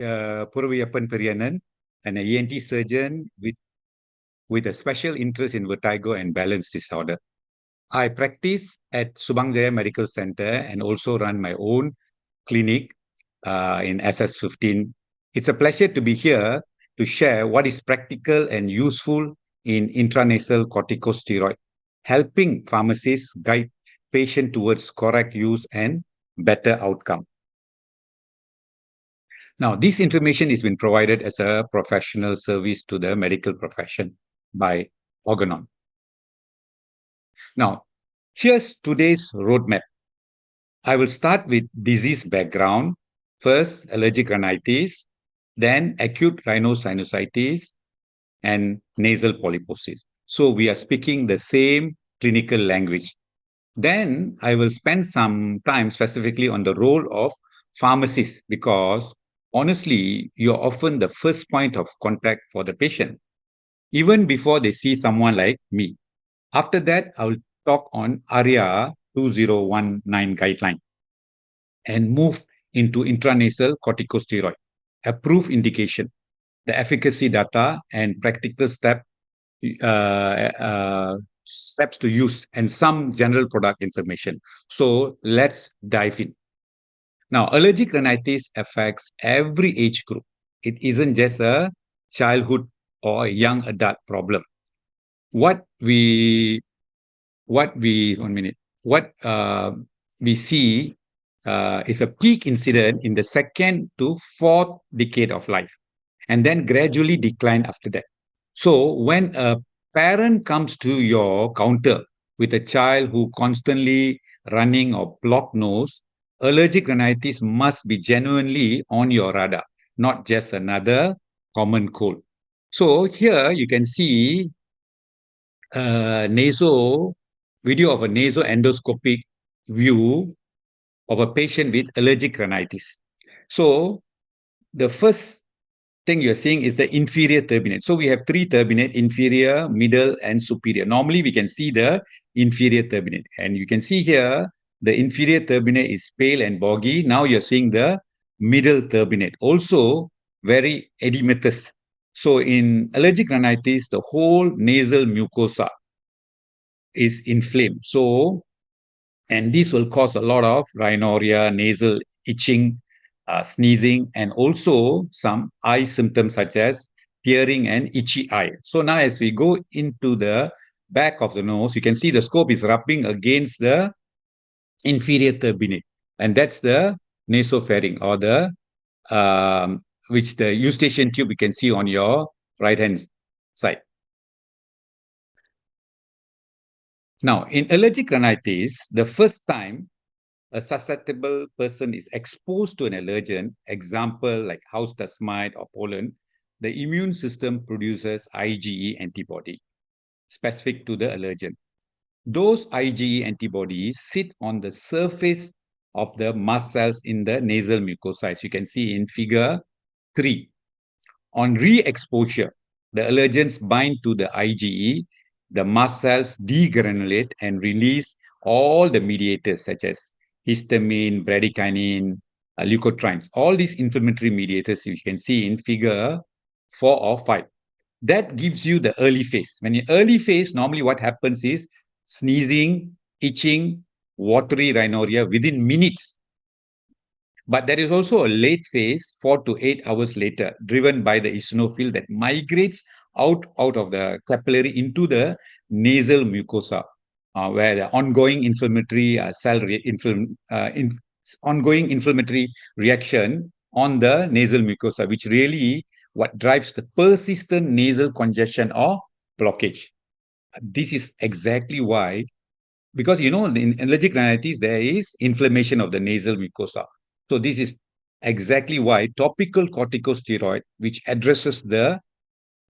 Puraviappan Periyannan, and an ENT surgeon with a special interest in vertigo and balance disorder. I practice at Subang Jaya Medical Center and also run my own clinic in SS15. It's a pleasure to be here to share what is practical and useful in intranasal corticosteroid, helping pharmacists guide patient towards correct use and better outcome. Now, this information has been provided as a professional service to the medical profession by Organon. Now, here's today's roadmap. I will start with disease background. First, allergic rhinitis, then acute rhinosinusitis, and nasal polyposis. So we are speaking the same clinical language. Then I will spend some time specifically on the role of pharmacists because honestly, you're often the first point of contact for the patient, even before they see someone like me. After that, I will talk on ARIA 2019 guideline and move into intranasal corticosteroid, approved indication, the efficacy data and practical steps to use, and some general product information. So let's dive in. Now, allergic rhinitis affects every age group. It isn't just a childhood or a young adult problem. What we see is a peak incident in the second to fourth decade of life, and then gradually decline after that. So when a parent comes to your counter with a child who constantly running or blocked nose, allergic rhinitis must be genuinely on your radar, not just another common cold. So here you can see a video of a nasoendoscopic view of a patient with allergic rhinitis. So the first thing you're seeing is the inferior turbinate. So we have three turbinate: inferior, middle, and superior. Normally we can see the inferior turbinate. And you can see here, the inferior turbinate is pale and boggy. Now you're seeing the middle turbinate, also very edematous. So in allergic rhinitis, the whole nasal mucosa is inflamed. So, and this will cause a lot of rhinorrhea, nasal itching, sneezing, and also some eye symptoms such as tearing and itchy eye. So now as we go into the back of the nose, you can see the scope is rubbing against the inferior turbinate, and that's the nasopharynx, or the which the eustachian tube you can see on your right hand side. Now, in allergic rhinitis, the first time a susceptible person is exposed to an allergen, example like house dust mite or pollen, the immune system produces IgE antibody specific to the allergen. Those IgE antibodies sit on the surface of the mast cells in the nasal mucosa, as you can see in figure 3. On re-exposure, the allergens bind to the IgE, the mast cells degranulate and release all the mediators such as histamine, bradykinin, leukotrienes, all these inflammatory mediators you can see in figure 4 or 5. That gives you the early phase. When in early phase, normally what happens is sneezing, itching, watery rhinorrhea within minutes. But there is also a late phase, 4 to 8 hours later, driven by the eosinophil that migrates out of the capillary into the nasal mucosa, where the ongoing inflammatory ongoing inflammatory reaction on the nasal mucosa, which really what drives the persistent nasal congestion or blockage. This is exactly why, because in allergic rhinitis, there is inflammation of the nasal mucosa. So this is exactly why topical corticosteroid, which addresses the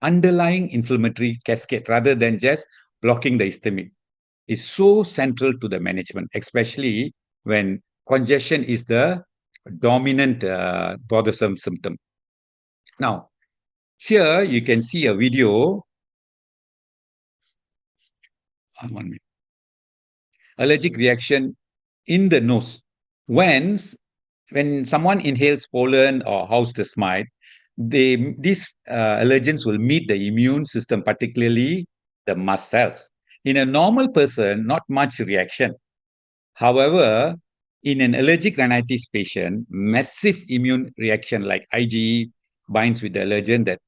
underlying inflammatory cascade rather than just blocking the histamine, is so central to the management, especially when congestion is the dominant bothersome symptom. Now, here you can see a video. 1 minute. Allergic reaction in the nose. When when someone inhales pollen or house dust mite, these allergens will meet the immune system, particularly the mast cells. In a normal person, not much reaction. However, in an allergic rhinitis patient, massive immune reaction like IgE binds with the allergen that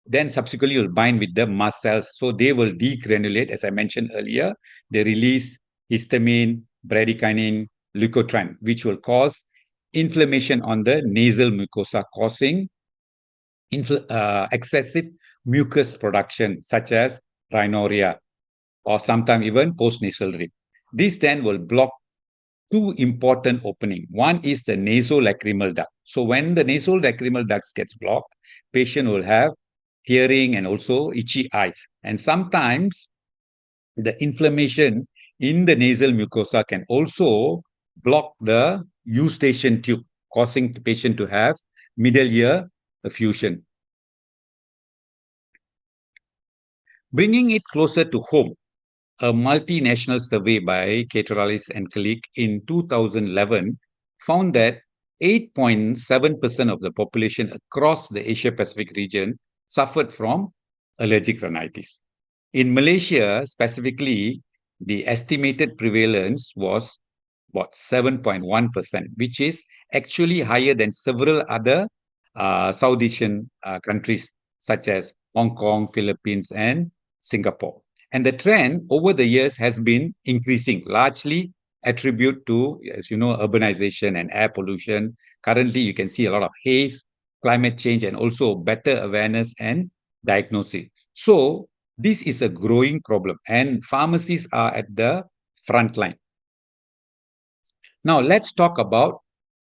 then subsequently will bind with the mast cells. So they will degranulate, as I mentioned earlier. They release histamine, bradykinin, leukotriene, which will cause inflammation on the nasal mucosa, causing excessive mucus production, such as rhinorrhea or sometimes even postnasal drip. This then will block two important openings. One is the nasolacrimal duct. So when the nasolacrimal duct gets blocked, patient will have hearing and also itchy eyes. And sometimes the inflammation in the nasal mucosa can also block the eustachian tube, causing the patient to have middle ear effusion. Bringing it closer to home, a multinational survey by Caterallis and colleague in 2011 found that 8.7% of the population across the Asia-Pacific region suffered from allergic rhinitis. In Malaysia, specifically, the estimated prevalence was about 7.1%, which is actually higher than several other South Asian countries, such as Hong Kong, Philippines, and Singapore. And the trend over the years has been increasing, largely attribute to, as you know, urbanization and air pollution. Currently, you can see a lot of haze, climate change, and also better awareness and diagnosis. So this is a growing problem, and pharmacists are at the front line. Now, let's talk about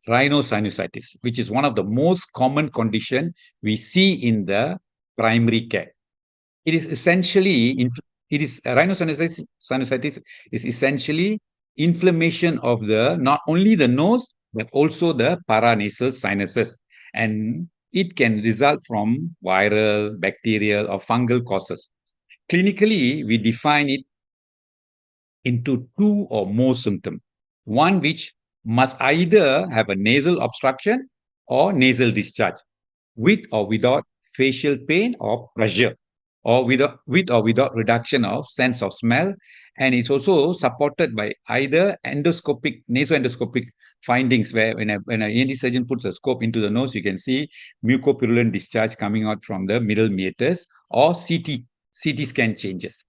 rhinosinusitis, which is one of the most common conditions we see in the primary care. It is essentially, rhinosinusitis is essentially inflammation of the, not only the nose, but also the paranasal sinuses. And it can result from viral, bacterial, or fungal causes. Clinically, we define it into two or more symptoms. One which must either have a nasal obstruction or nasal discharge, with or without facial pain or pressure, or with or without reduction of sense of smell. And it's also supported by either endoscopic, nasoendoscopic findings, where when an ENT surgeon puts a scope into the nose, you can see mucopurulent discharge coming out from the middle meatus, or CT scan changes.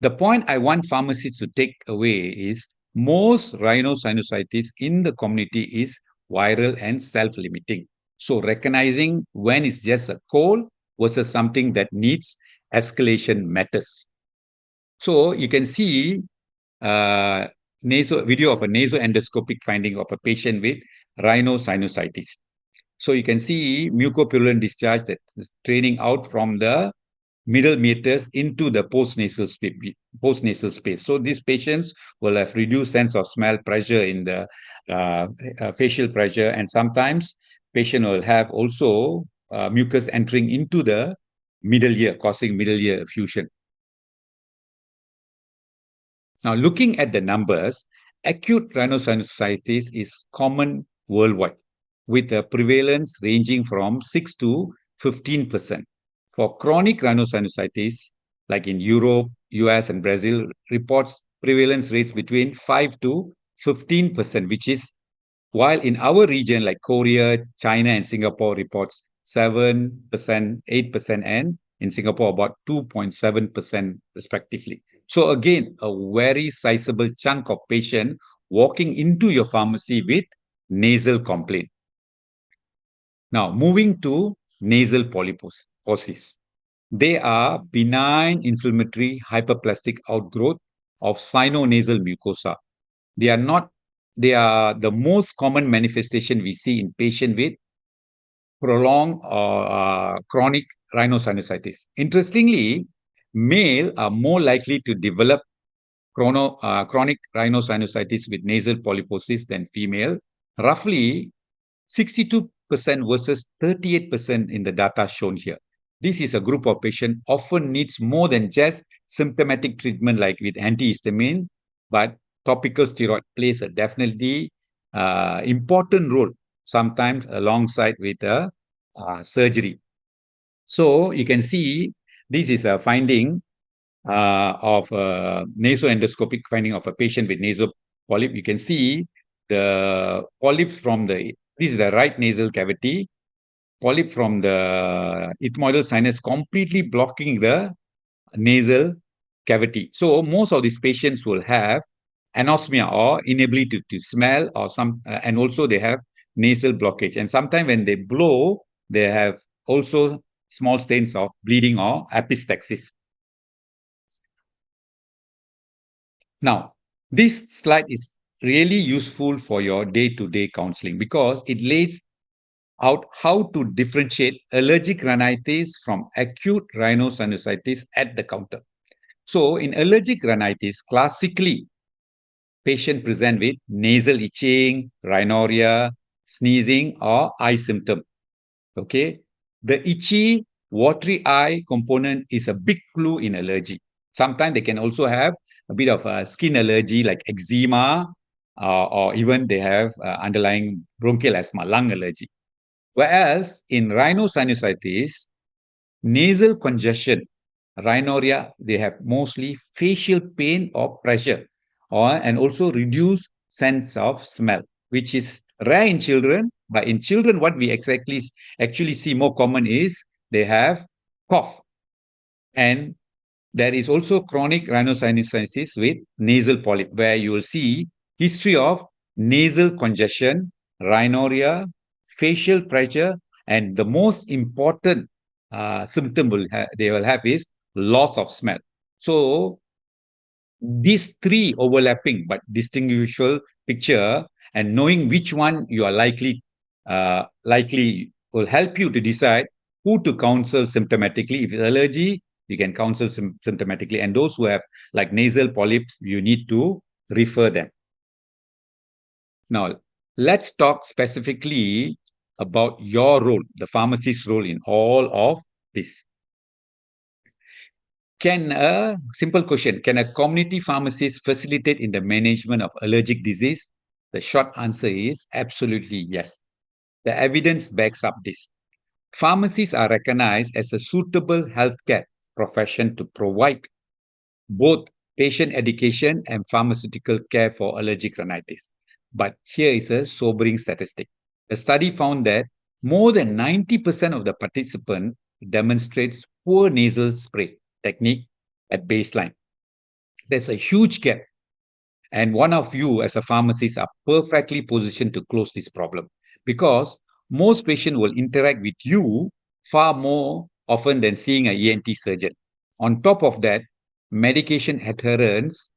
The point I want pharmacists to take away is most rhinosinusitis in the community is viral and self-limiting. So recognizing when it's just a cold versus something that needs escalation matters. So you can see video of a nasoendoscopic finding of a patient with rhinosinusitis. So you can see mucopurulent discharge that is draining out from the middle meatus into the postnasal space. So these patients will have reduced sense of smell, pressure in the facial pressure, and sometimes patient will have also mucus entering into the middle ear, causing middle ear effusion. Now, looking at the numbers, acute rhinosinusitis is common worldwide, with a prevalence ranging from 6 to 15%. For chronic rhinosinusitis, like in Europe, US, and Brazil, reports prevalence rates between 5 to 15%, which is, while in our region, like Korea, China, and Singapore, reports 7%, 8%, and in Singapore, about 2.7% respectively. So again, a very sizable chunk of patient walking into your pharmacy with nasal complaint. Now, moving to nasal polyposis. They are benign inflammatory hyperplastic outgrowth of sinonasal mucosa. They are the most common manifestation we see in patients with prolonged or chronic rhinosinusitis. Interestingly, male are more likely to develop chronic rhinosinusitis with nasal polyposis than female, roughly 62% versus 38% in the data shown here. This is a group of patients often needs more than just symptomatic treatment like with antihistamine, but topical steroid plays a definitely important role. sometimes alongside with a surgery. So you can see this is a finding of nasoendoscopic finding of a patient with nasal polyp. You can see the polyps from this is the right nasal cavity, polyp from the ethmoidal sinus completely blocking the nasal cavity. So most of these patients will have anosmia or inability to smell, or and also they have nasal blockage. And sometimes when they blow, they have also small stains of bleeding or epistaxis. Now, this slide is really useful for your day-to-day counseling because it lays out how to differentiate allergic rhinitis from acute rhinosinusitis at the counter. So, in allergic rhinitis, classically, patient present with nasal itching, rhinorrhea, sneezing, or eye symptom. Okay, the itchy, watery eye component is a big clue in allergy. Sometimes they can also have a bit of a skin allergy like eczema, or even they have underlying bronchial asthma, lung allergy. Whereas in rhinosinusitis, nasal congestion, rhinorrhea, they have mostly facial pain or pressure, and also reduced sense of smell, which is rare in children. But in children, what we actually see more common is they have cough, and there is also chronic rhinosinusitis with nasal polyp, where you will see history of nasal congestion, rhinorrhea, facial pressure, and the most important symptom they will have is loss of smell. So these three overlapping but distinguishable picture, and knowing which one you are likely will help you to decide who to counsel symptomatically. If it's allergy, you can counsel symptomatically, and those who have like nasal polyps, you need to refer them. Now, let's talk specifically about your role, the pharmacist's role in all of this. Simple question, can a community pharmacist facilitate in the management of allergic disease? The short answer is absolutely yes. The evidence backs up this. Pharmacists are recognized as a suitable healthcare profession to provide both patient education and pharmaceutical care for allergic rhinitis. But here is a sobering statistic. A study found that more than 90% of the participants demonstrates poor nasal spray technique at baseline. There's a huge gap, and one of you as a pharmacist are perfectly positioned to close this problem because most patients will interact with you far more often than seeing an ENT surgeon. On top of that, medication adherence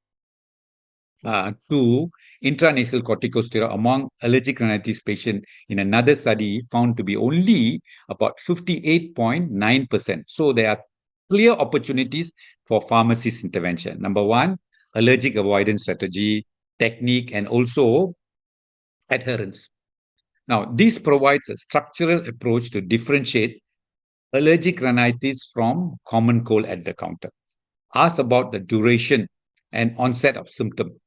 to intranasal corticosteroid among allergic rhinitis patients in another study found to be only about 58.9%. So there are clear opportunities for pharmacist intervention. Number one, allergic avoidance strategy, technique, and also adherence. Now, this provides a structural approach to differentiate allergic rhinitis from common cold at the counter. Ask about the duration and onset of symptom.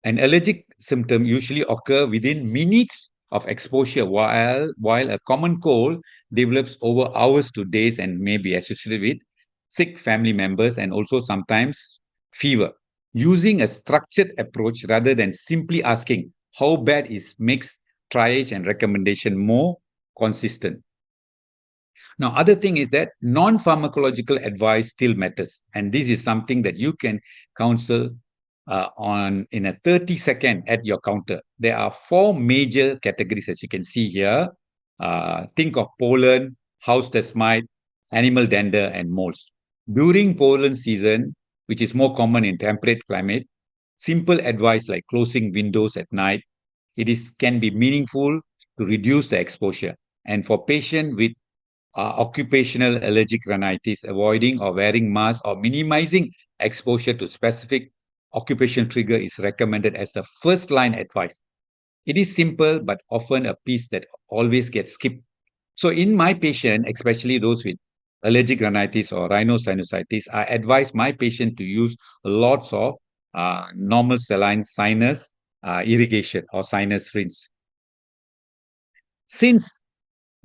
An allergic symptom usually occur within minutes of exposure, while a common cold develops over hours to days and may be associated with sick family members and also sometimes fever. Using a structured approach rather than simply asking how bad is makes triage and recommendation more consistent. Now, other thing is that non-pharmacological advice still matters, and this is something that you can counsel in a 30-second at your counter. There are four major categories, as you can see here. Think of pollen, house dust mite, animal dander, and molds. During pollen season, which is more common in temperate climate, simple advice like closing windows at night, can be meaningful to reduce the exposure. And for patients with occupational allergic rhinitis, avoiding or wearing masks or minimizing exposure to specific occupational trigger is recommended as the first line advice. It is simple, but often a piece that always gets skipped. So in my patient, especially those with allergic rhinitis or rhinosinusitis, I advise my patient to use lots of normal saline sinus irrigation or sinus rinse. Since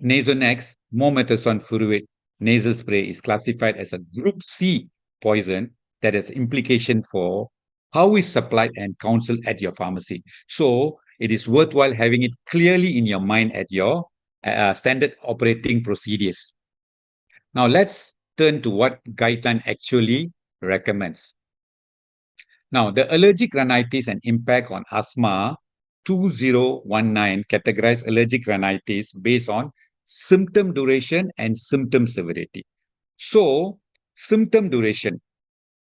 Nasonex mometasone furoate nasal spray is classified as a Group C poison that has implication for how it's supplied and counseled at your pharmacy. So it is worthwhile having it clearly in your mind at your standard operating procedures. Now let's turn to what guideline actually recommends. Now, the allergic rhinitis and impact on asthma 2019 categorize allergic rhinitis based on symptom duration and symptom severity. So, symptom duration,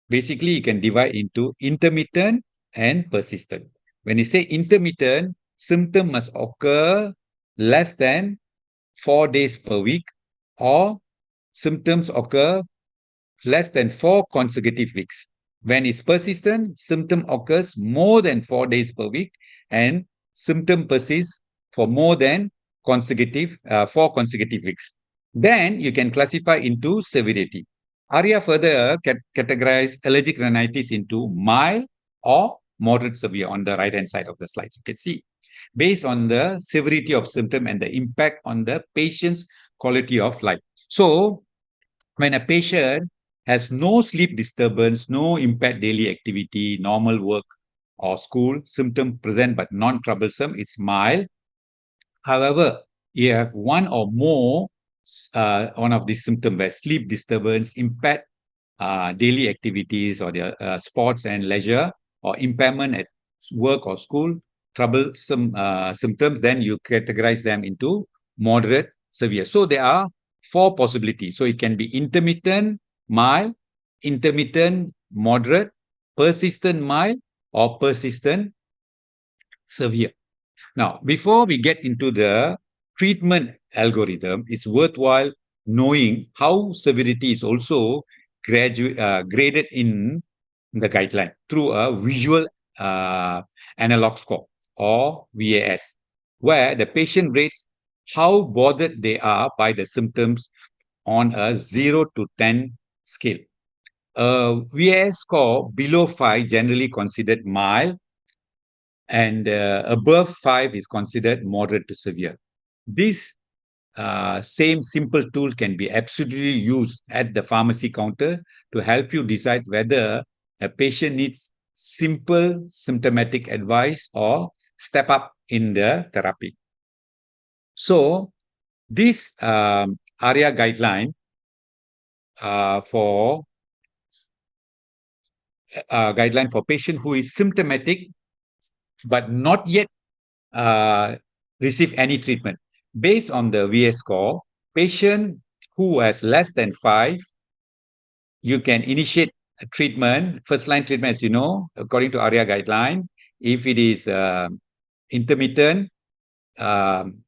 basically you can divide into intermittent and persistent. When you say intermittent, symptom must occur less than 4 days per week, or symptoms occur less than 4 consecutive weeks. When it's persistent, symptom occurs more than 4 days per week, and symptom persists for more than 4 consecutive weeks. Then you can classify into severity. ARIA further categorize allergic rhinitis into mild or moderate severe on the right-hand side of the slides. You can see based on the severity of symptom and the impact on the patient's quality of life. So when a patient has no sleep disturbance, no impaired daily activity, normal work or school, symptom present but non-troublesome, it's mild. However, you have one or more one of these symptoms where sleep disturbance, impaired daily activities or their sports and leisure, or impairment at work or school, troublesome symptoms, then you categorize them into moderate, severe. So there are 4 possibilities. So it can be intermittent, mild, intermittent, moderate, persistent, mild, or persistent, severe. Now, before we get into the treatment algorithm, it's worthwhile knowing how severity is also graded in the guideline through a visual analog score, or VAS, where the patient rates how bothered they are by the symptoms on a 0 to 10 scale. A VAS score below 5 generally considered mild, and above 5 is considered moderate to severe. This same simple tool can be absolutely used at the pharmacy counter to help you decide whether a patient needs simple symptomatic advice or step up in the therapy. So this ARIA guideline for patient who is symptomatic but not yet receive any treatment. Based on the VS score, patient who has less than 5, you can initiate a treatment, first-line treatment, as you know, according to ARIA guideline. If it is intermittent, then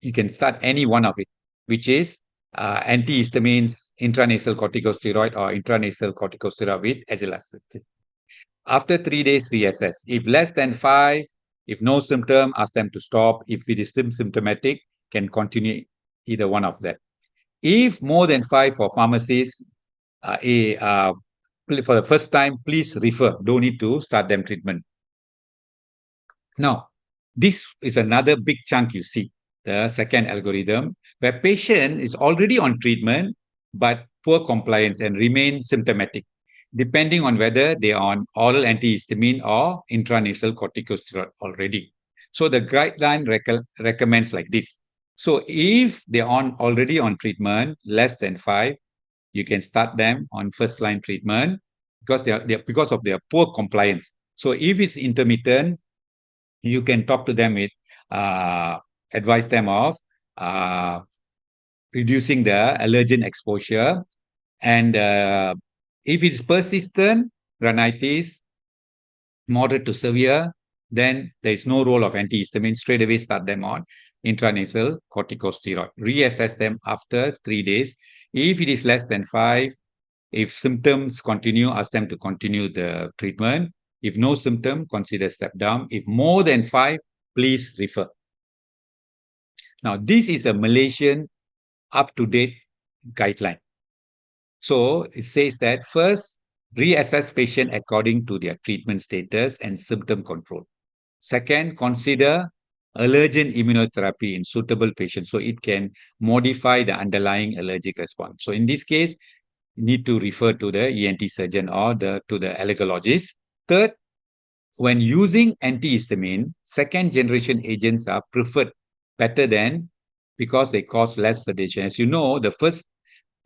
you can start any one of it, which is antihistamines, intranasal corticosteroid, or intranasal corticosteroid with azelastrate. After 3 days, reassess. If less than 5, if no symptom, ask them to stop. If it is still symptomatic, can continue either one of that. If more than 5 for pharmacists, for the first time, please refer. Don't need to start them treatment. Now, this is another big chunk you see, the second algorithm, where patient is already on treatment, but poor compliance and remain symptomatic, depending on whether they are on oral antihistamine or intranasal corticosteroid already. So the guideline recommends like this. So if they're already on treatment, less than 5, you can start them on first-line treatment because because of their poor compliance. So if it's intermittent, you can talk to them with, advise them of reducing the allergen exposure. And if it's persistent rhinitis, moderate to severe, then there is no role of antihistamine. Straight away start them on intranasal corticosteroid. Reassess them after 3 days. If it is less than 5, if symptoms continue, ask them to continue the treatment. If no symptom, consider step down. If more than 5, please refer. Now, this is a Malaysian up-to-date guideline. So it says that first, reassess patient according to their treatment status and symptom control. Second, consider allergen immunotherapy in suitable patients. So it can modify the underlying allergic response. So in this case, you need to refer to the ENT surgeon or to the allergologist. Third, when using antihistamine, second generation agents are preferred better than because they cause less sedation. As you know, the first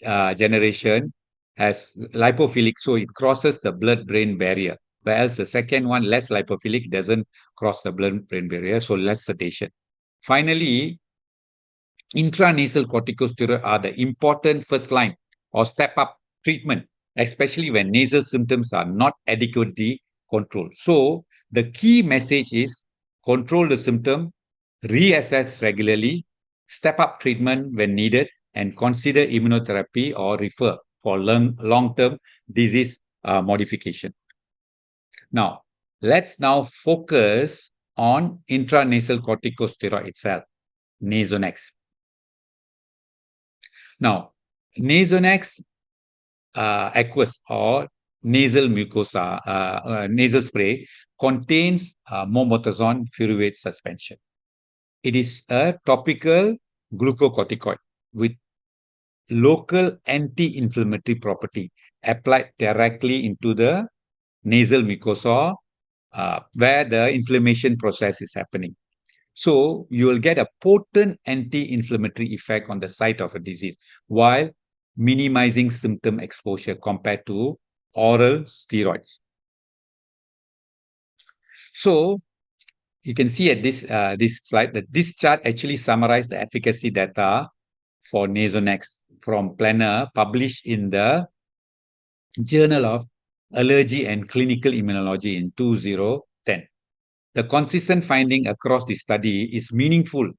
generation has lipophilic, so it crosses the blood-brain barrier. Whereas the second one, less lipophilic, doesn't cross the blood-brain barrier, so less sedation. Finally, intranasal corticosteroids are the important first line or step-up treatment, especially when nasal symptoms are not adequately controlled. So the key message is control the symptom, reassess regularly, step up treatment when needed, and consider immunotherapy or refer for long-term disease modification. Now, let's now focus on intranasal corticosteroid itself, Nasonex. Now, Nasonex aqueous or nasal mucosa, nasal spray contains mometasone furoate suspension. It is a topical glucocorticoid with local anti-inflammatory property applied directly into the nasal mucosa where the inflammation process is happening. So you will get a potent anti-inflammatory effect on the site of a disease while minimizing symptom exposure compared to oral steroids. So you can see at this slide that this chart actually summarizes the efficacy data for Nasonex from Planner published in the Journal of Allergy and Clinical Immunology in 2010. The consistent finding across the study is meaningful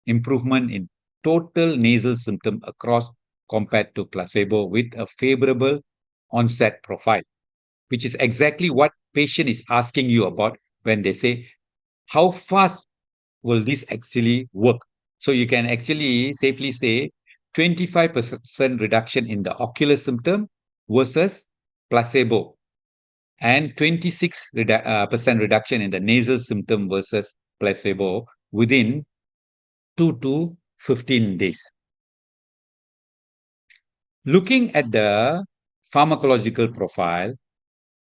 improvement in total nasal symptom across compared to placebo with a favorable onset profile, which is exactly what patient is asking you about when they say, how fast will this actually work? So you can actually safely say 25% reduction in the ocular symptom versus placebo and 26% reduction in the nasal symptom versus placebo within 2 to 15 days. Looking at the pharmacological profile,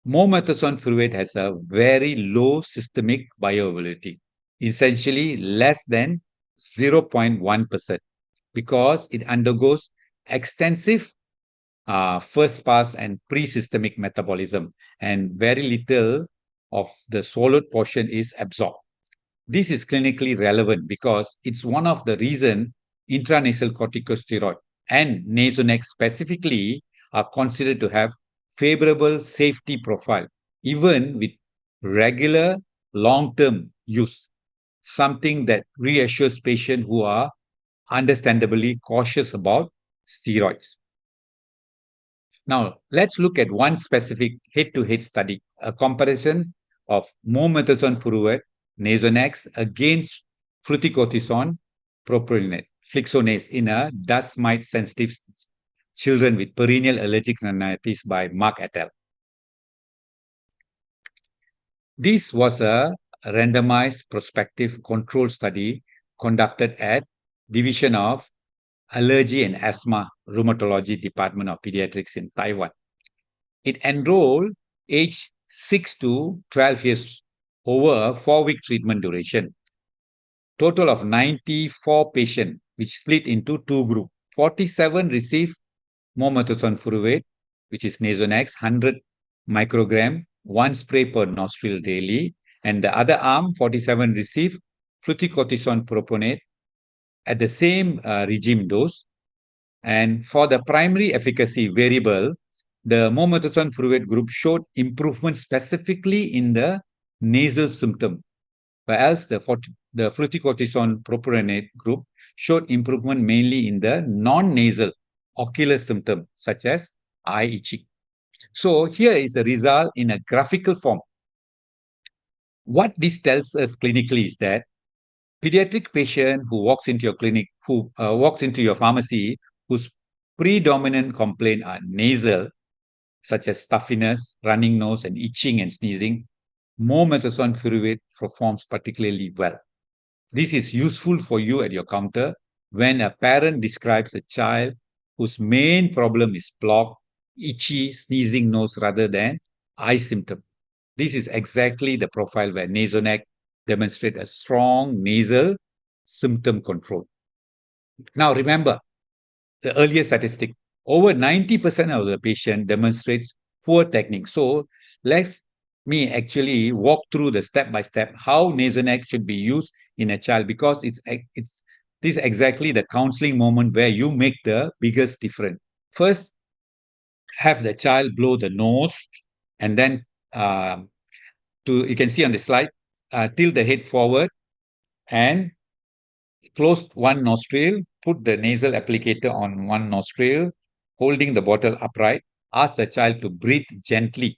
mometasone furoate has a very low systemic bioavailability, essentially less than 0.1%, because it undergoes extensive first pass and pre-systemic metabolism, and very little of the solid portion is absorbed. This is clinically relevant because it's one of the reasons intranasal corticosteroid and Nasonex specifically are considered to have favorable safety profile, even with regular long-term use, something that reassures patients who are understandably cautious about steroids. Now, let's look at one specific head-to-head study, a comparison of mometasone furoate, Nasonex, against fluticasone propionate, flixonase, in a dust mite-sensitive children with perennial allergic rhinitis by Mark et al. This was a randomized prospective control study conducted at Division of Allergy and Asthma Rheumatology Department of Pediatrics in Taiwan. It enrolled aged 6 to 12 years over a 4-week treatment duration. Total of 94 patients, which split into 2 groups. 47 received mometasone furoate, which is Nasonex, 100 microgram, 1 spray per nostril daily. And the other arm, 47 received fluticasone propionate at the same regime dose. And for the primary efficacy variable, the mometasone furoate group showed improvement specifically in the nasal symptom, whereas the fluticasone propionate group showed improvement mainly in the non-nasal ocular symptom, such as eye itching. So here is the result in a graphical form. What this tells us clinically is that pediatric patient who walks into your clinic, who walks into your pharmacy, whose predominant complaint are nasal, such as stuffiness, running nose, and itching and sneezing, mometasone furoate performs particularly well. This is useful for you at your counter when a parent describes a child whose main problem is blocked, itchy, sneezing nose rather than eye symptom. This is exactly the profile where Nasonex demonstrates a strong nasal symptom control. Now remember the earlier statistic, over 90% of the patient demonstrates poor technique. So let's me actually walk through the step by step how Nasonex should be used in a child, because it's this is exactly the counseling moment where you make the biggest difference. First, have the child blow the nose, and then to you can see on the slide, tilt the head forward and close one nostril, put the nasal applicator on one nostril, holding the bottle upright. Ask the child to breathe gently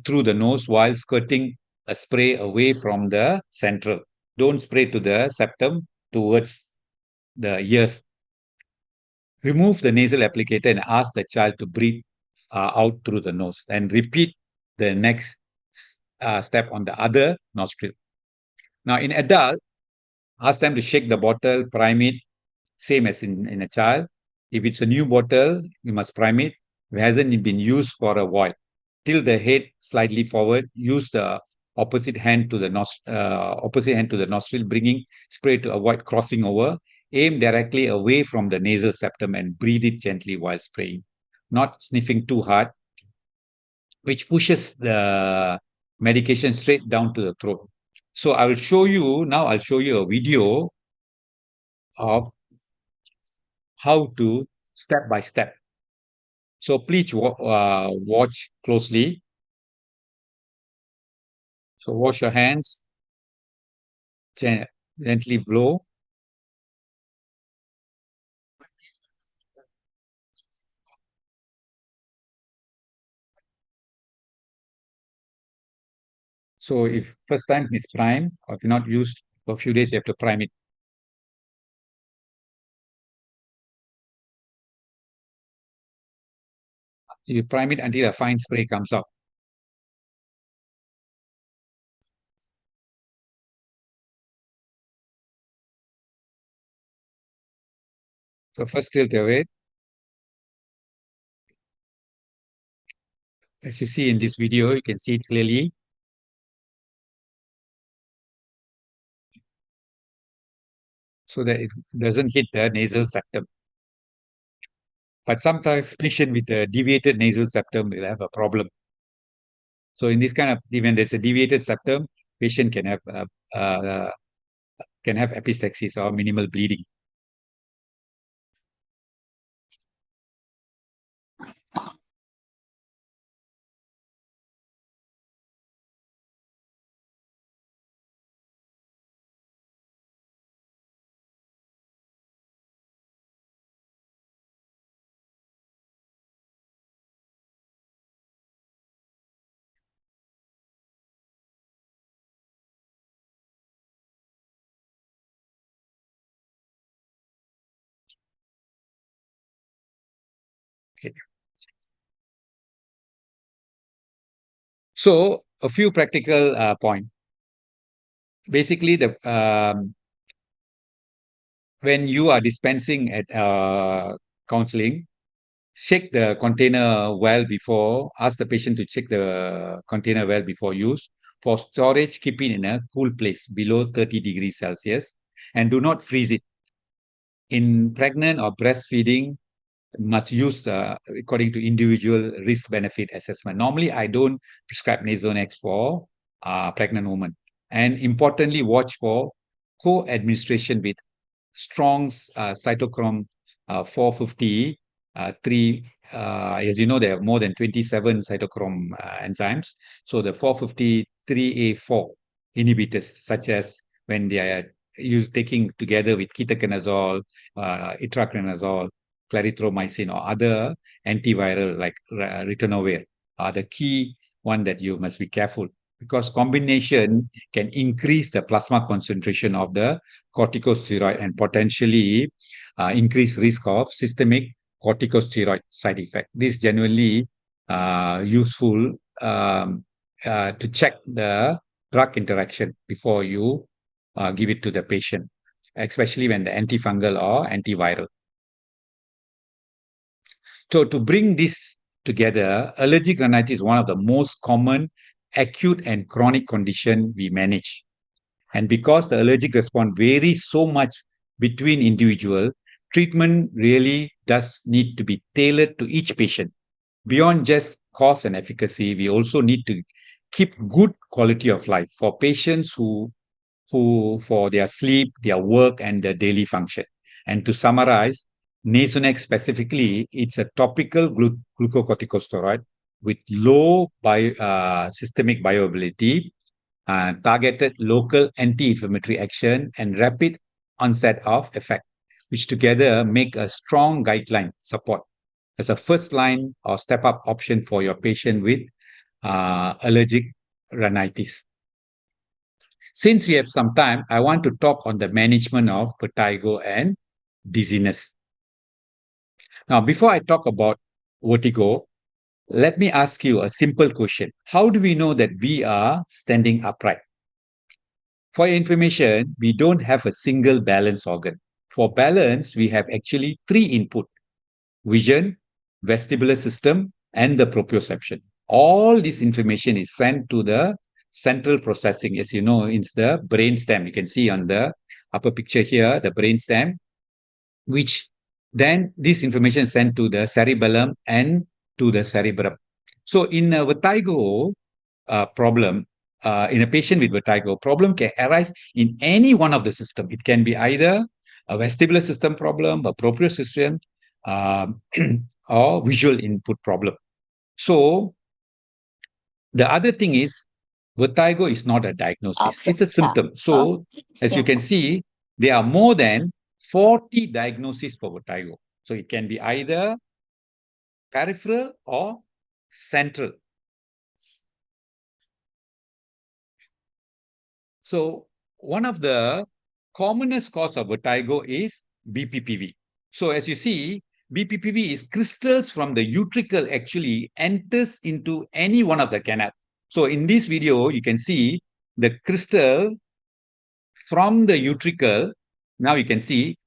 through the nose while skirting a spray away from the central. Don't spray to the septum towards the ears. Remove the nasal applicator and ask the child to breathe out through the nose, and repeat the next step on the other nostril. Now, in adult, ask them to shake the bottle, prime it, same as in a child. If it's a new bottle, you must prime it. If it hasn't been used for a while, tilt the head slightly forward. Use the opposite hand to the nostril, bringing spray to avoid crossing over. Aim directly away from the nasal septum and breathe it gently while spraying, not sniffing too hard, which pushes the medication straight down to the throat. So I'll show you a video of how to step by step. So please watch closely. So wash your hands, gently blow. So if first time is prime, or if you're not used for a few days, you have to prime it. You prime it until a fine spray comes out. So first tilt your head. As you see in this video, you can see it clearly. So that it doesn't hit the nasal septum. But sometimes patient with a deviated nasal septum will have a problem. So in this kind of, when there's a deviated septum, patient uh, can have epistaxis or minimal bleeding. Okay. So a few practical points. Basically, when you are dispensing at counseling, check the container well before. Ask the patient to check the container well before use. For storage, keep it in a cool place below 30 degrees Celsius, and do not freeze it. In pregnant or breastfeeding, must use according to individual risk benefit assessment. Normally, I don't prescribe Nasonex for pregnant women. And importantly, watch for co-administration with strong cytochrome 450 3. As you know, there are more than 27 cytochrome enzymes. So the 450 3A4 inhibitors, such as when they are taking together with ketoconazole, itraconazole, clarithromycin, or other antiviral like ritonavir, are the key one that you must be careful, because combination can increase the plasma concentration of the corticosteroid and potentially increase risk of systemic corticosteroid side effect. This is genuinely useful to check the drug interaction before you give it to the patient, especially when the antifungal or antiviral. So to bring this together, allergic rhinitis is one of the most common acute and chronic condition we manage. And because the allergic response varies so much between individual, treatment really does need to be tailored to each patient. Beyond just cause and efficacy, we also need to keep good quality of life for patients who for their sleep, their work, and their daily function. And to summarize, Nasonex specifically, it's a topical glucocorticosteroid with low systemic bioavailability, targeted local anti-inflammatory action, and rapid onset of effect, which together make a strong guideline support as a first line or step up option for your patient with allergic rhinitis. Since we have some time, I want to talk on the management of vertigo and dizziness. Now, before I talk about vertigo, let me ask you a simple question. How do we know that we are standing upright? For your information, we don't have a single balance organ. For balance, we have actually three input: vision, vestibular system, and the proprioception. All this information is sent to the central processing. As you know, it's the brainstem. You can see on the upper picture here, the brainstem, which then this information is sent to the cerebellum and to the cerebrum. So in a vertigo problem, in a patient with vertigo, problem can arise in any one of the system. It can be either a vestibular system problem, a proprioception, or visual input problem. So the other thing is, vertigo is not a diagnosis. It's a symptom. So as you can see, there are more than 40 diagnoses for vertigo. So it can be either peripheral or central. So one of the commonest cause of vertigo is BPPV. So as you see, BPPV is crystals from the utricle actually enters into any one of the canal. So in this video, you can see the crystal from the utricle, now you can see,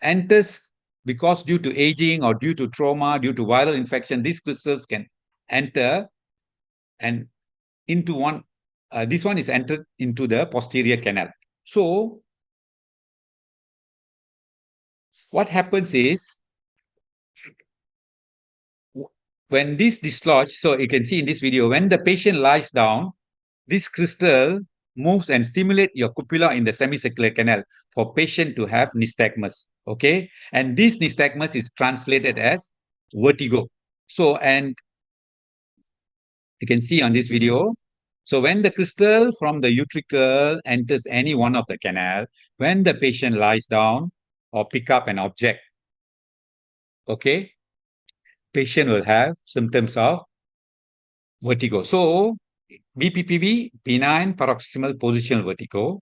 enters because due to aging or due to trauma, due to viral infection, these crystals can enter and into one, this one is entered into the posterior canal. So what happens is, when this dislodge, so you can see in this video, when the patient lies down, this crystal moves and stimulate your cupula in the semicircular canal for patient to have nystagmus, okay? And this nystagmus is translated as vertigo. So, and you can see on this video, so when the crystal from the utricle enters any one of the canal, when the patient lies down or pick up an object, okay, patient will have symptoms of vertigo. So BPPV, benign paroxysmal positional vertigo,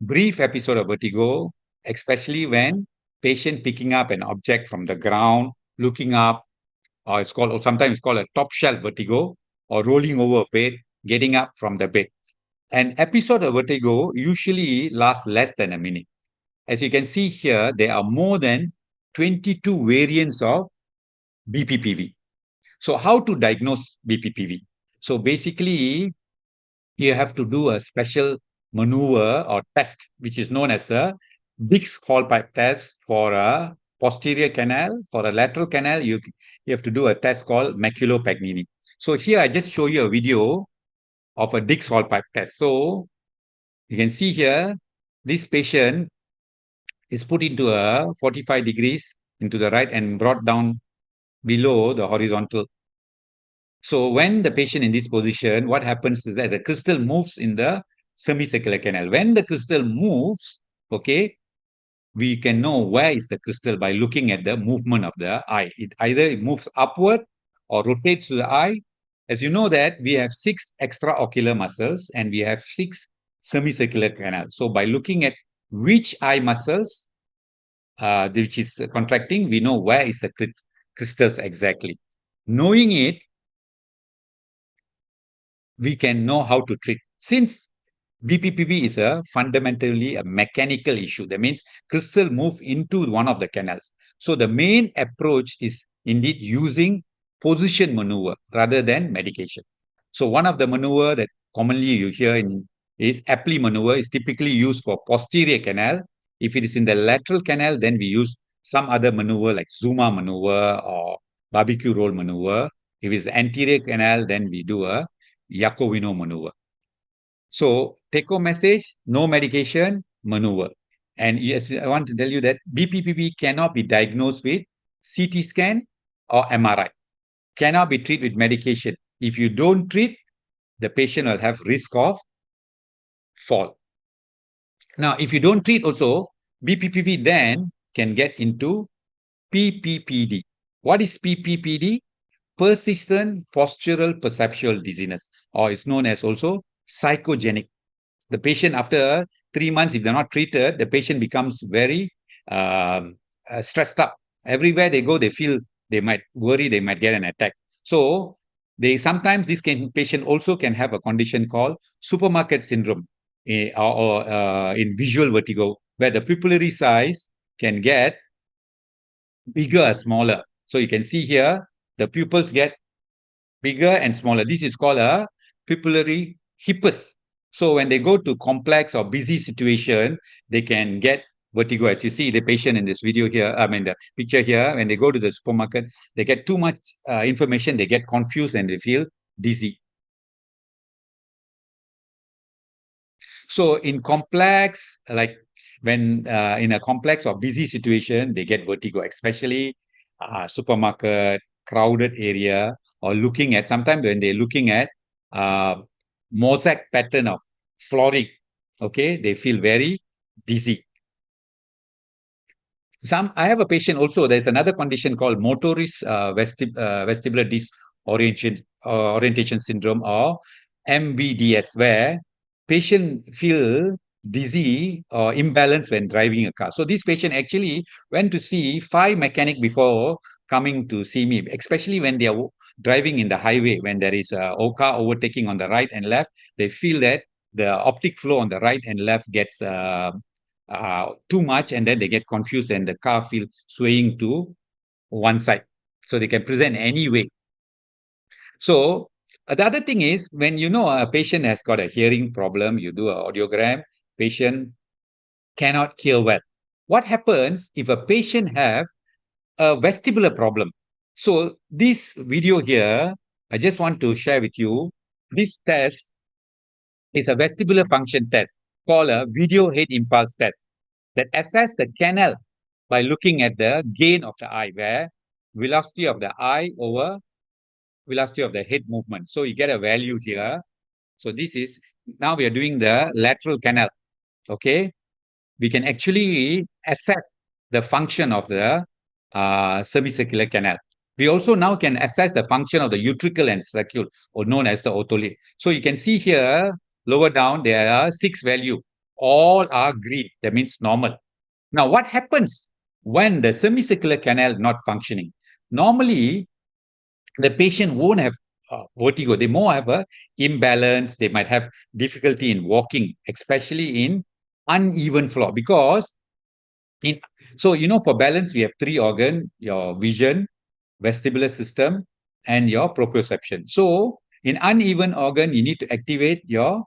brief episode of vertigo, especially when patient picking up an object from the ground, looking up, or it's called, or sometimes it's called a top shelf vertigo, or rolling over a bed, getting up from the bed. An episode of vertigo usually lasts less than a minute. As you can see here, there are more than 22 variants of BPPV. So how to diagnose BPPV? So basically, you have to do a special maneuver or test, which is known as the Dix Hall pipe test for a posterior canal. For a lateral canal, you have to do a test called maculopagnini. So here I just show you a video of a Dix Hall pipe test. So you can see here, this patient is put into a 45 degrees into the right and brought down below the horizontal. So when the patient in this position, what happens is that the crystal moves in the semicircular canal. When the crystal moves, okay, we can know where is the crystal by looking at the movement of the eye. It either moves upward or rotates to the eye. As you know that we have 6 extraocular muscles and we have 6 semicircular canals. So by looking at which eye muscles which is contracting, we know where is the crystals exactly. Knowing it, we can know how to treat. Since BPPV is a fundamentally a mechanical issue. That means crystal move into one of the canals. So the main approach is indeed using position maneuver rather than medication. So one of the maneuver that commonly you hear in is Apley maneuver is typically used for posterior canal. If it is in the lateral canal, then we use some other maneuver like Zuma maneuver or barbecue roll maneuver. If it's anterior canal, then we do a Iacoviano maneuver. So take home message, no medication, maneuver. And yes, I want to tell you that BPPV cannot be diagnosed with CT scan or MRI. Cannot be treated with medication. If you don't treat, the patient will have risk of fall. Now, if you don't treat also, BPPV then can get into PPPD. What is PPPD? Persistent postural perceptual dizziness, or it's known as also psychogenic. The patient, after 3 months, if they're not treated, the patient becomes very stressed up. Everywhere they go, they feel they might worry, they might get an attack. So they sometimes patient also can have a condition called supermarket syndrome, or in visual vertigo, where the pupillary size can get bigger or smaller. So you can see here, the pupils get bigger and smaller. This is called a pupillary hippus. So when they go to complex or busy situation, they can get vertigo. As you see the patient in this video here, I mean the picture here, when they go to the supermarket, they get too much information, they get confused and they feel dizzy. So in complex, like when in a complex or busy situation, they get vertigo, especially supermarket, crowded area, or looking at, sometimes when they're looking at mosaic pattern of flooring, okay, they feel very dizzy. I have a patient also, there's another condition called motorist vestibular disorientation syndrome, or MVDS, where patient feel dizzy or imbalanced when driving a car. So this patient actually went to see 5 mechanic before coming to see me, especially when they are driving in the highway, when there is a car overtaking on the right and left, they feel that the optic flow on the right and left gets too much, and then they get confused and the car feels swaying to one side. So they can present any way. So the other thing is, when you know a patient has got a hearing problem, you do an audiogram, patient cannot hear well. What happens if a patient have a vestibular problem? So this video here, I just want to share with you, this test is a vestibular function test called a video head impulse test that assess the canal by looking at the gain of the eye, where velocity of the eye over velocity of the head movement. So you get a value here. So this is, now we are doing the lateral canal. Okay. We can actually assess the function of the semicircular canal. We also now can assess the function of the utricle and circle, or known as the otolith. So you can see here, lower down, there are 6 values. All are green. That means normal. Now, what happens when the semicircular canal not functioning? Normally, the patient won't have vertigo. They more have a imbalance. They might have difficulty in walking, especially in uneven floor. Because for balance, we have 3 organ: your vision, vestibular system, and your proprioception. So in uneven organ, you need to activate your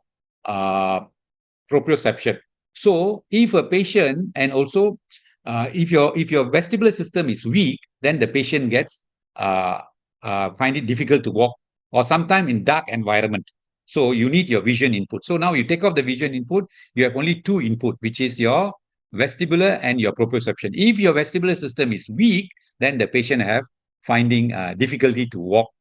proprioception. So if a patient, and also if your vestibular system is weak, then the patient gets find it difficult to walk, or sometimes in dark environment. So you need your vision input. So now you take off the vision input, you have only 2 input, which is your vestibular and your proprioception. If your vestibular system is weak, then the patient have finding difficulty to walk.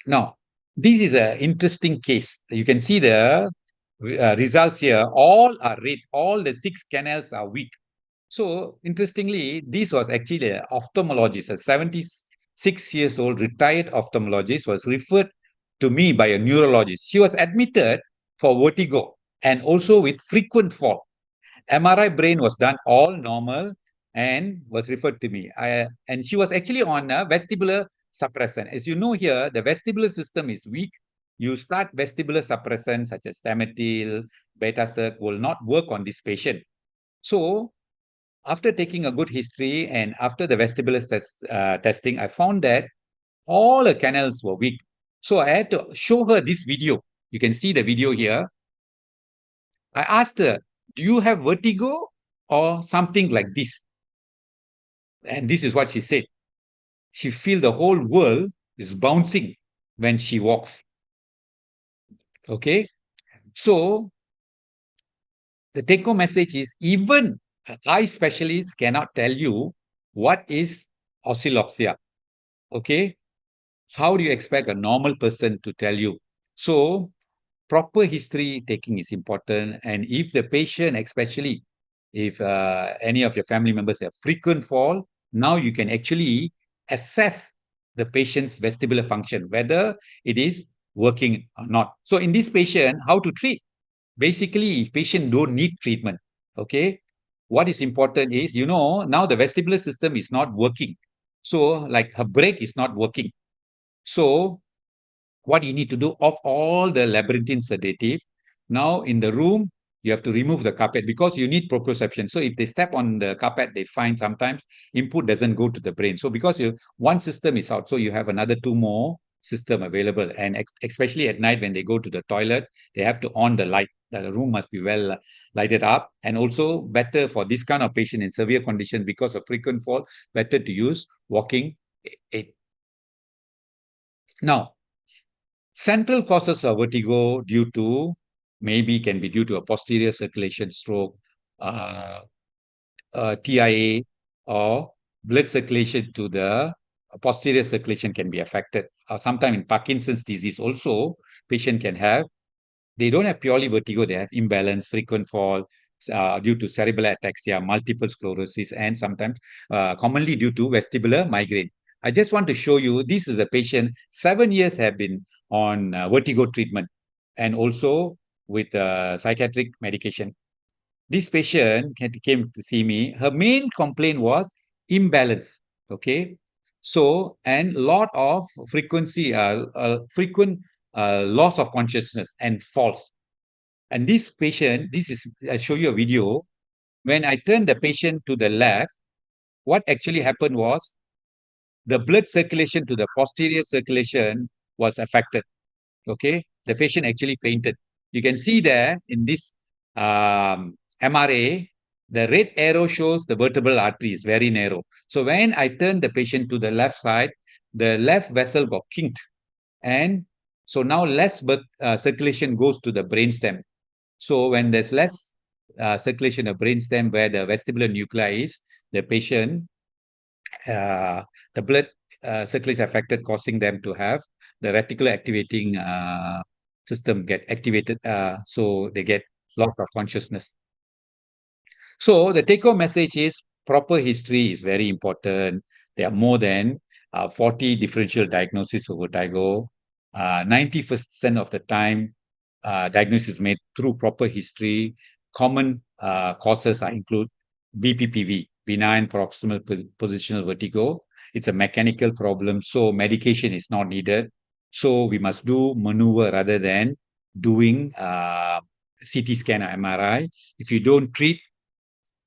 Now, this is an interesting case. You can see the results here. All are red. All the 6 canals are weak. So, interestingly, this was actually an ophthalmologist, a 76 years old retired ophthalmologist, was referred to me by a neurologist. She was admitted for vertigo and also with frequent fall. MRI brain was done all normal and was referred to me. And she was actually on a vestibular suppressant. As you know here, the vestibular system is weak. you start vestibular suppressants such as Stametil, Beta-Circ will not work on this patient. So after taking a good history and after the vestibular testing, I found that all her canals were weak. So I had to show her this video. You can see the video here. I asked her, do you have vertigo or something like this? And this is what she said. She feels the whole world is bouncing when she walks. Okay. So the take-home message is even eye specialists cannot tell you what is oscillopsia. Okay. How do you expect a normal person to tell you? So proper history taking is important. And if the patient, especially if any of your family members have frequent fall, now you can actually assess the patient's vestibular function, whether it is working or not. So in this patient, how to treat? Basically, patient don't need treatment. Okay. What is important is, now the vestibular system is not working. So like her brake is not working. So what you need to do of all the labyrinthine sedative, now in the room, you have to remove the carpet because you need proprioception. So if they step on the carpet, they find sometimes input doesn't go to the brain. So because one system is out, so you have another two more system available. And especially at night when they go to the toilet, they have to on the light. The room must be well lighted up. And also better for this kind of patient in severe condition because of frequent fall, better to use walking aid. Now, central causes of vertigo maybe can be due to a posterior circulation stroke, TIA, or blood circulation to the posterior circulation can be affected. Sometimes in Parkinson's disease also, patient can have, they don't have purely vertigo, they have imbalance, frequent fall, due to cerebral ataxia, multiple sclerosis, and sometimes commonly due to vestibular migraine. I just want to show you, this is a patient, 7 years have been on vertigo treatment and also with psychiatric medication. This patient came to see me. Her main complaint was imbalance. Okay. So, and lot of frequent loss of consciousness and falls. And this patient, I show you a video. When I turned the patient to the left, what actually happened was the blood circulation to the posterior circulation was affected. Okay. The patient actually fainted. You can see there in this MRA, the red arrow shows the vertebral artery is very narrow. So when I turn the patient to the left side, the left vessel got kinked. And so now less circulation goes to the brainstem. So when there's less circulation of brainstem where the vestibular nuclei is, the patient, the blood circulation affected, causing them to have the reticular activating system get activated. So they get loss of consciousness. So the take-home message is proper history is very important. There are more than 40 differential diagnoses of vertigo. 90% of the time, diagnosis is made through proper history. Common causes include BPPV, benign proximal positional vertigo. It's a mechanical problem, so medication is not needed. So we must do maneuver rather than doing CT scan or MRI. If you don't treat,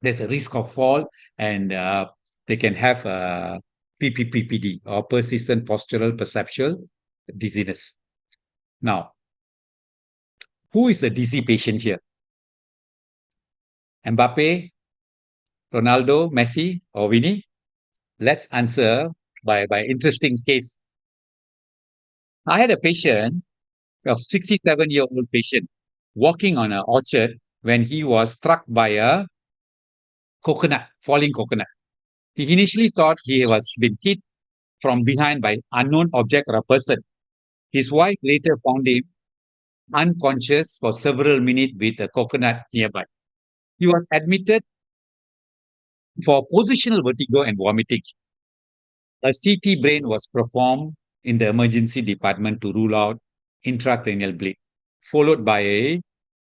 there's a risk of fall, and they can have PPPD or persistent postural perceptual dizziness. Now, who is the dizzy patient here? Mbappe, Ronaldo, Messi, or Vinny? Let's answer by interesting case. I had a patient, a 67-year-old patient, walking on an orchard when he was struck by a falling coconut. He initially thought he was been hit from behind by unknown object or a person. His wife later found him unconscious for several minutes with a coconut nearby. He was admitted for positional vertigo and vomiting. A CT brain was performed in the emergency department to rule out intracranial bleed, followed by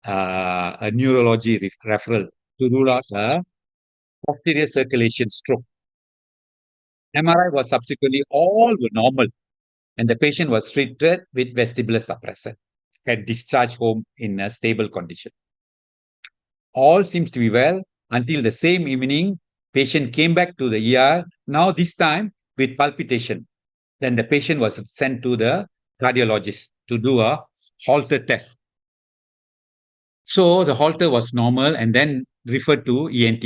a neurology referral to rule out a posterior circulation stroke. MRI was subsequently all were normal, and the patient was treated with vestibular suppressant and discharged home in a stable condition. All seems to be well until the same evening, patient came back to the ER, now this time with palpitation. Then the patient was sent to the cardiologist to do a Holter test. So the Holter was normal and then referred to ENT.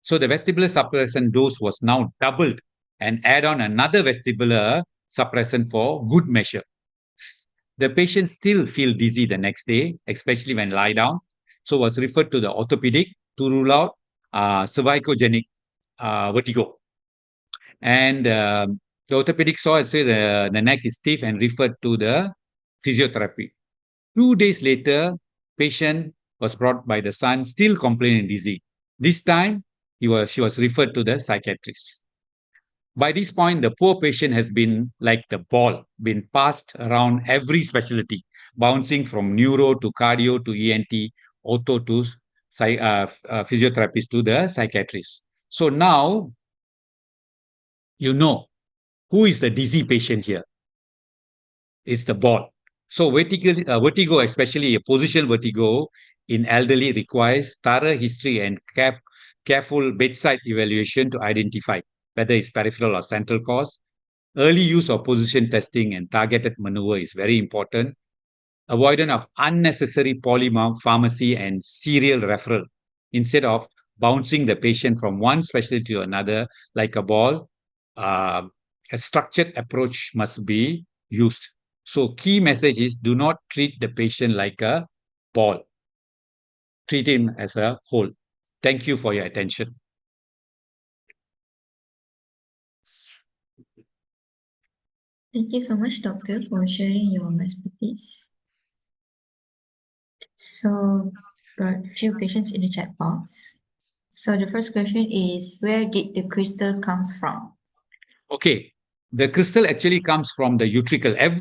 So the vestibular suppressant dose was now doubled and add on another vestibular suppressant for good measure. The patient still feel dizzy the next day, especially when lie down. So was referred to the orthopedic to rule out cervicogenic vertigo. And the orthopedic saw and say the neck is stiff and referred to the physiotherapy. 2 days later, patient was brought by the son, still complaining dizzy. This time, she was referred to the psychiatrist. By this point, the poor patient has been like the ball, been passed around every specialty, bouncing from neuro to cardio to ENT, ortho to physiotherapist to the psychiatrist. So now, you know who is the dizzy patient here. It's the ball. So vertigo, especially a positional vertigo in elderly, requires thorough history and careful bedside evaluation to identify whether it's peripheral or central cause. Early use of position testing and targeted maneuver is very important. Avoidance of unnecessary polypharmacy and serial referral. Instead of bouncing the patient from one specialty to another like a ball, a structured approach must be used. So key message is do not treat the patient like a ball. Treat him as a whole. Thank you for your attention. Thank you so much, Doctor, for sharing your expertise. So, got a few questions in the chat box. So the first question is, where did the crystal comes from? Okay, the crystal actually comes from the utricle.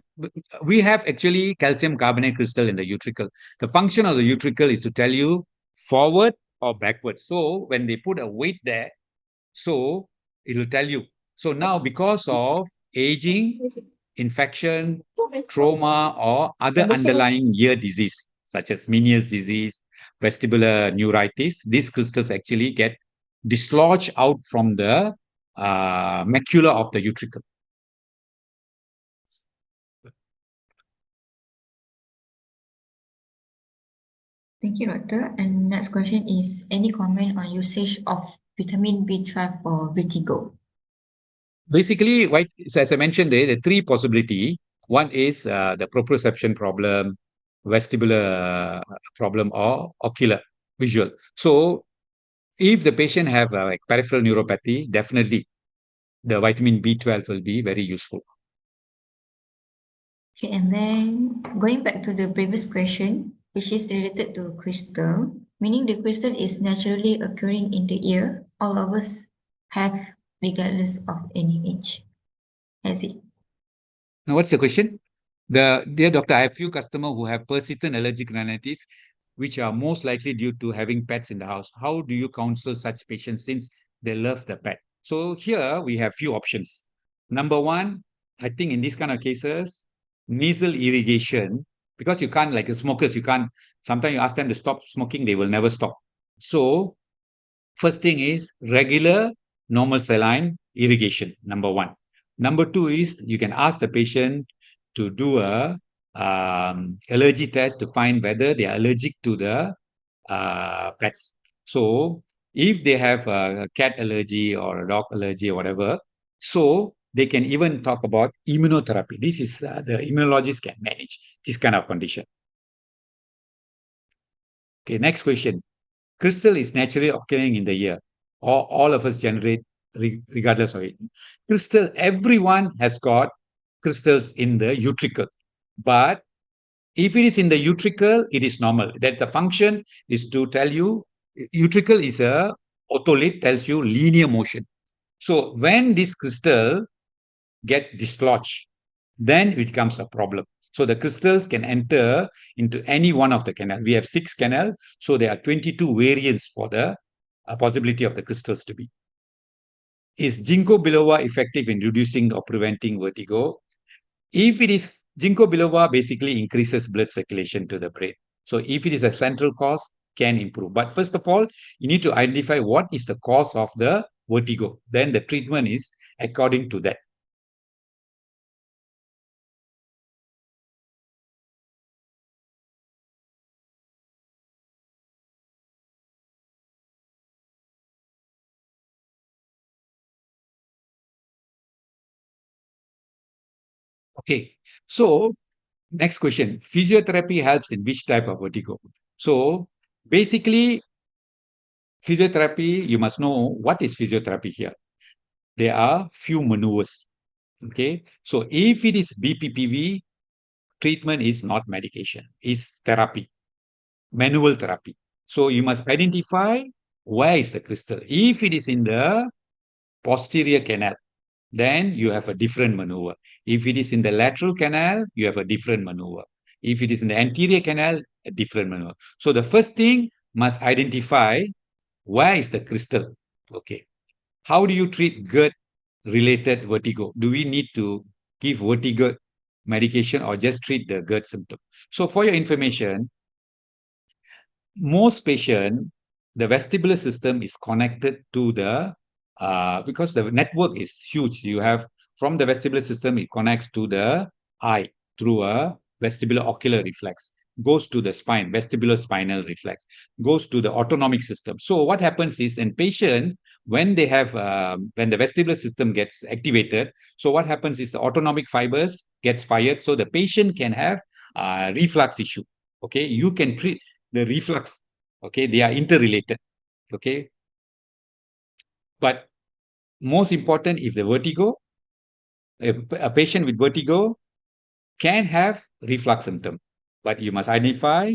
We have actually calcium carbonate crystal in the utricle. The function of the utricle is to tell you forward or backward. So when they put a weight there, so it will tell you. So now because of aging, infection, trauma, or other underlying ear disease, such as Meniere's disease, vestibular neuritis, these crystals actually get dislodged out from the macula of the utricle. Thank you, Doctor. And next question is, any comment on usage of vitamin B12 for vertigo? Basically, as I mentioned there, the three possibility. One is the proprioception problem, vestibular problem, or ocular visual. So if the patient have like peripheral neuropathy, definitely the vitamin B12 will be very useful. Okay, and then going back to the previous question, which is related to crystal, meaning the crystal is naturally occurring in the ear, all of us have regardless of any age. Has it? Now, what's the question? Dear doctor, I have few customers who have persistent allergic rhinitis, which are most likely due to having pets in the house. How do you counsel such patients since they love the pet? So here we have few options. Number one, I think in these kind of cases, nasal irrigation, because you can't, like smokers, you can't, sometimes you ask them to stop smoking, they will never stop. So first thing is regular normal saline irrigation, number one. Number two is you can ask the patient to do a allergy test to find whether they are allergic to the pets. So if they have a cat allergy or a dog allergy or whatever, so they can even talk about immunotherapy. This is the immunologist can manage this kind of condition. Okay, next question. Crystal is naturally occurring in the ear. All of us generate regardless of it. Crystal, everyone has got crystals in the utricle. But if it is in the utricle, it is normal. That the function is to tell you, utricle is a otolith, tells you linear motion. So when this crystal get dislodged, then it becomes a problem. So the crystals can enter into any one of the canal. We have 6 canal, so there are 22 variants for the possibility of the crystals to be. Is ginkgo biloba effective in reducing or preventing vertigo? If it is ginkgo biloba, basically increases blood circulation to the brain. So if it is a central cause, can improve. But first of all, you need to identify what is the cause of the vertigo. Then the treatment is according to that. Okay. So next question. Physiotherapy helps in which type of vertigo? So basically, physiotherapy, you must know what is physiotherapy here. There are few maneuvers. Okay. So if it is BPPV, treatment is not medication, it's therapy, manual therapy. So you must identify where is the crystal. If it is in the posterior canal, then you have a different maneuver. If it is in the lateral canal, you have a different maneuver. If it is in the anterior canal, a different maneuver. So the first thing must identify where is the crystal. Okay. How do you treat GERD related vertigo? Do we need to give vertigo medication or just treat the GERD symptom? So for your information, most patient, the vestibular system is connected to the because the network is huge. You have from the vestibular system, it connects to the eye through a vestibular ocular reflex, goes to the spine, vestibular spinal reflex, goes to the autonomic system. So what happens is in patient, when they have when the vestibular system gets activated, so what happens is the autonomic fibers gets fired, so the patient can have reflux issue. Okay, you can treat the reflux. Okay, they are interrelated. Okay, but most important, if the vertigo, a patient with vertigo can have reflux symptom, but you must identify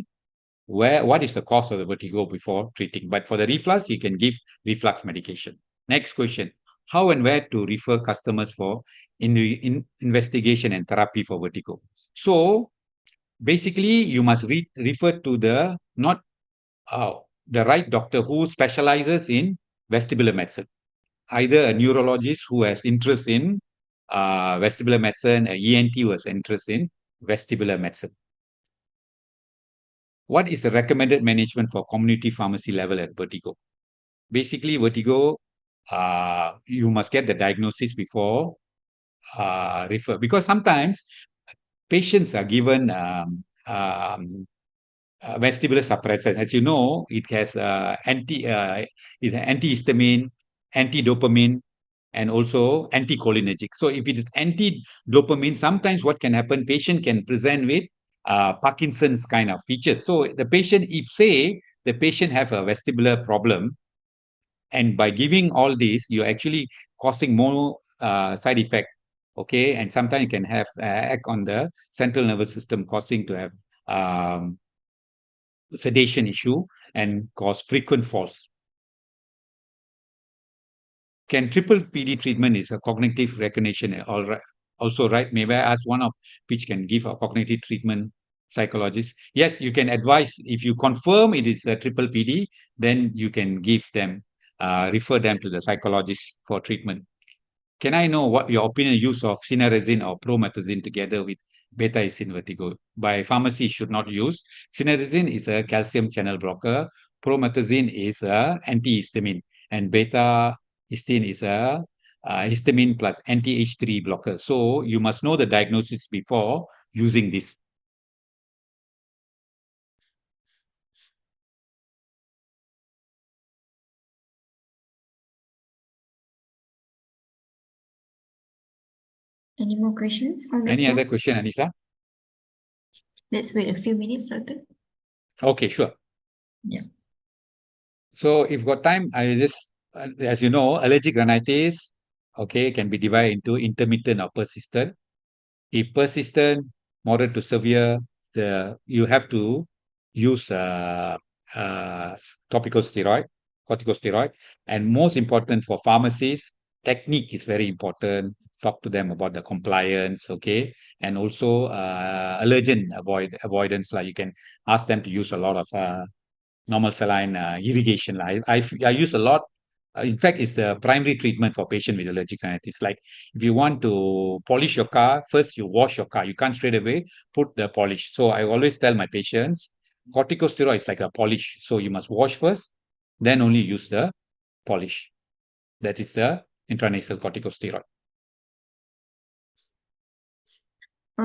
what is the cause of the vertigo before treating. But for the reflux, you can give reflux medication. Next question: how and where to refer customers for investigation and therapy for vertigo? So basically, you must refer to the not the right doctor who specializes in vestibular medicine, either a neurologist who has interest in vestibular medicine, an ENT who has interest in vestibular medicine. What is the recommended management for community pharmacy level at vertigo? Basically, vertigo, you must get the diagnosis before refer, because sometimes patients are given vestibular suppressant. As you know, it has antihistamine, anti-dopamine, and also anticholinergic. So if it is anti-dopamine, sometimes what can happen, patient can present with Parkinson's kind of features. So the patient, if say the patient have a vestibular problem, and by giving all this, you're actually causing more side effect. Okay, and sometimes you can have act on the central nervous system, causing to have sedation issue and cause frequent falls. Can triple PD treatment is a cognitive recognition all right, also right? Maybe I ask one of which can give a cognitive treatment psychologist. Yes, you can advise if you confirm it is a triple PD, then you can give them, refer them to the psychologist for treatment. Can I know what your opinion use of cinnarizine or promethazine together with beta-histine vertigo? By pharmacy, should not use. Cinnarizine is a calcium channel blocker. Promethazine is a antihistamine, and beta-histine is a histamine plus anti-H3 blocker. So you must know the diagnosis before using this. Any more questions from the Any floor? other question, Anissa? Let's wait a few minutes, Doctor. Okay, sure. Yeah. So if got time, I just, as you know, allergic rhinitis, okay, can be divided into intermittent or persistent. If persistent, moderate to severe, you have to use uh, topical steroid, corticosteroid, and most important for pharmacists, technique is very important. Talk to them about the compliance, okay, and also allergen avoidance. Like you can ask them to use a lot of normal saline irrigation. I use a lot In fact, it's the primary treatment for patient with allergic rhinitis. Like if you want to polish your car, first you wash your car. You can't straight away put the polish. So I always tell my patients, corticosteroid is like a polish. So you must wash first, then only use the polish. That is the intranasal corticosteroid.